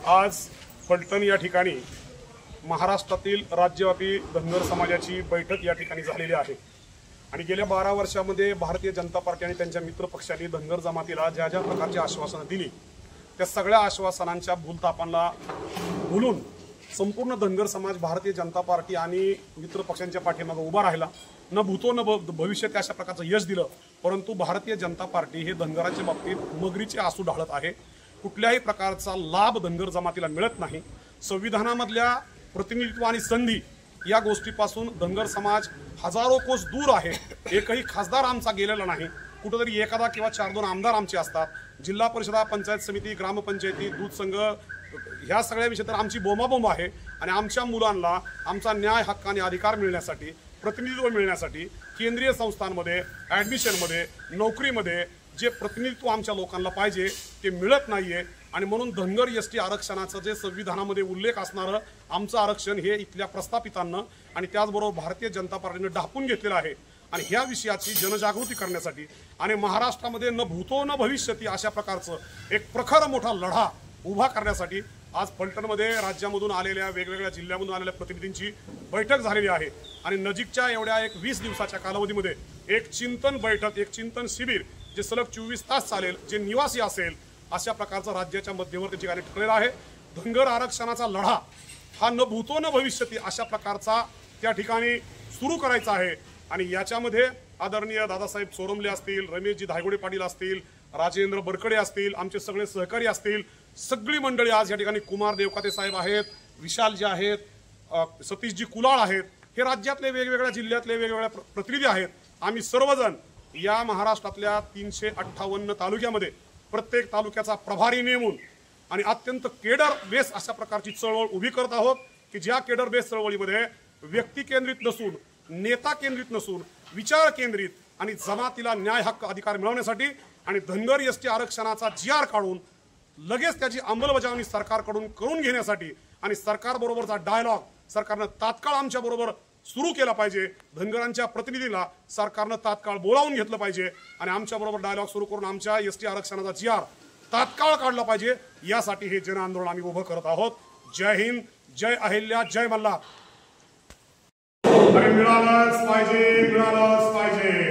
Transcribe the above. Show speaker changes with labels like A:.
A: आज फलटण या ठिकाणी महाराष्ट्रातील राज्यव्यापी धनगर समाजाची बैठक या ठिकाणी झालेली आहे आणि गेल्या 12 वर्षांमध्ये भारतीय जनता पार्टी आणि त्यांच्या मित्र पक्षांनी धनगर जमातीला ज्या ज्या प्रकारची आश्वासनं दिली त्या सगळ्या आश्वासनांच्या भूलथापांना भुलून संपूर्ण धनगर समाज भारतीय जनता पार्टी आणि मित्र पक्षांच्या पाठीमागे उभा राहिला। न भूतो न भविष्यात अशा प्रकारचं यश दिलं, परंतु भारतीय जनता पार्टी हे धनगरांच्या बाबतीत मगरीचे आसू ढाळत आहे। कुठल्याही प्रकारचा लाभ धनगर जमातीला मिळत नाही। संविधानामधल्या प्रतिनिधित्व आणि संधी या गोष्टीपासून धनगर समाज हजारो कोस दूर आहे। एकही खासदार आमचा गेलेला नाही। कुठेतरी एखादा किंवा 4-2 आमदार आमचे असतात। जिल्हा परिषदा, पंचायत समिती, ग्रामपंचायती, दूध संघ ह्या सगळ्या विषयी तर आमची बोंबाबोंब आहे आणि आमच्या मुलांना आमचा न्याय, हक्क आणि अधिकार मिळण्यासाठी, प्रतिनिधित्व मिळण्यासाठी केंद्रीय संस्थांमध्ये, ॲडमिशनमध्ये, नोकरीमध्ये जे प्रतिनिधित्व आमच्या लोकांना पाहिजे ते मिळत नाहीये आणि म्हणून धनगर एसटी आरक्षणाचं जे संविधानामध्ये उल्लेख असणारं आमचं आरक्षण हे इथल्या प्रस्थापितांना आणि त्याचबरोबर भारतीय जनता पार्टीने ढापून घेतलेलं आहे। आणि ह्या विषयाची जनजागृती करण्यासाठी आणि महाराष्ट्रामध्ये न भूतो न भविष्यती अशा प्रकारचं एक प्रखर मोठा लढा उभा करण्यासाठी आज फलटणमध्ये राज्यामधून आलेल्या वेगवेगळ्या जिल्ह्यामधून आलेल्या प्रतिनिधींची बैठक झालेली आहे आणि नजीकच्या एवढ्या एक 20 दिवसाच्या कालावधीमध्ये एक चिंतन बैठक, एक चिंतन शिबिर जे सलग 24 तास चालेल, जे निवासी असेल अशा प्रकारचा राज्याच्या मध्यवर्ती ठिकाणी ठरलेला आहे। धनगर आरक्षणाचा लढा हा न भूतो न भविष्यती अशा प्रकारचा त्या ठिकाणी सुरू करायचा आहे आणि याच्यामध्ये आदरणीय दादासाहेब सोरमले असतील, रमेशजी धायगुडे पाटील असतील, राजेंद्र बरकडे असतील, आमचे सगळे सहकारी असतील, सगळी मंडळी आज या ठिकाणी, कुमार देवकाते साहेब आहेत, विशालजी आहेत, सतीशजी कुलाळ आहेत, हे राज्यातले वेगवेगळ्या जिल्ह्यातले वेगवेगळ्या प्रतिनिधी आहेत। आम्ही सर्वजण या महाराष्ट्रातल्या 358 तालुक्यामध्ये प्रत्येक तालुक्याचा प्रभारी नेमून आणि अत्यंत केडर बेस अशा प्रकारची चळवळ उभी करत आहोत की ज्या केडर बेस चळवळीमध्ये व्यक्ती केंद्रित नसून, नेता केंद्रित नसून, विचार केंद्रित आणि जमातीला न्याय, हक्क, अधिकार मिळवण्यासाठी आणि धनगर एसटी आरक्षणाचा GR काढून लगेच त्याची अंमलबजावणी सरकारकडून करून घेण्यासाठी आणि सरकारबरोबरचा डायलॉग सरकारनं तात्काळ आमच्या बरोबर सुरू केला पाहिजे। धनगरांच्या प्रतिनिधीला सरकारनं तात्काळ बोलावून घेतलं पाहिजे आणि आमच्या बरोबर डायलॉग सुरू करून आमच्या एसटी आरक्षणाचा GR तात्काळ काढला पाहिजे। यासाठी हे जन आंदोलन आम्ही उभं करत आहोत। जय हिंद, जय अहिल्या, जय मल्हार। मिळालंच पाहिजे, मिळालंच पाहिजे।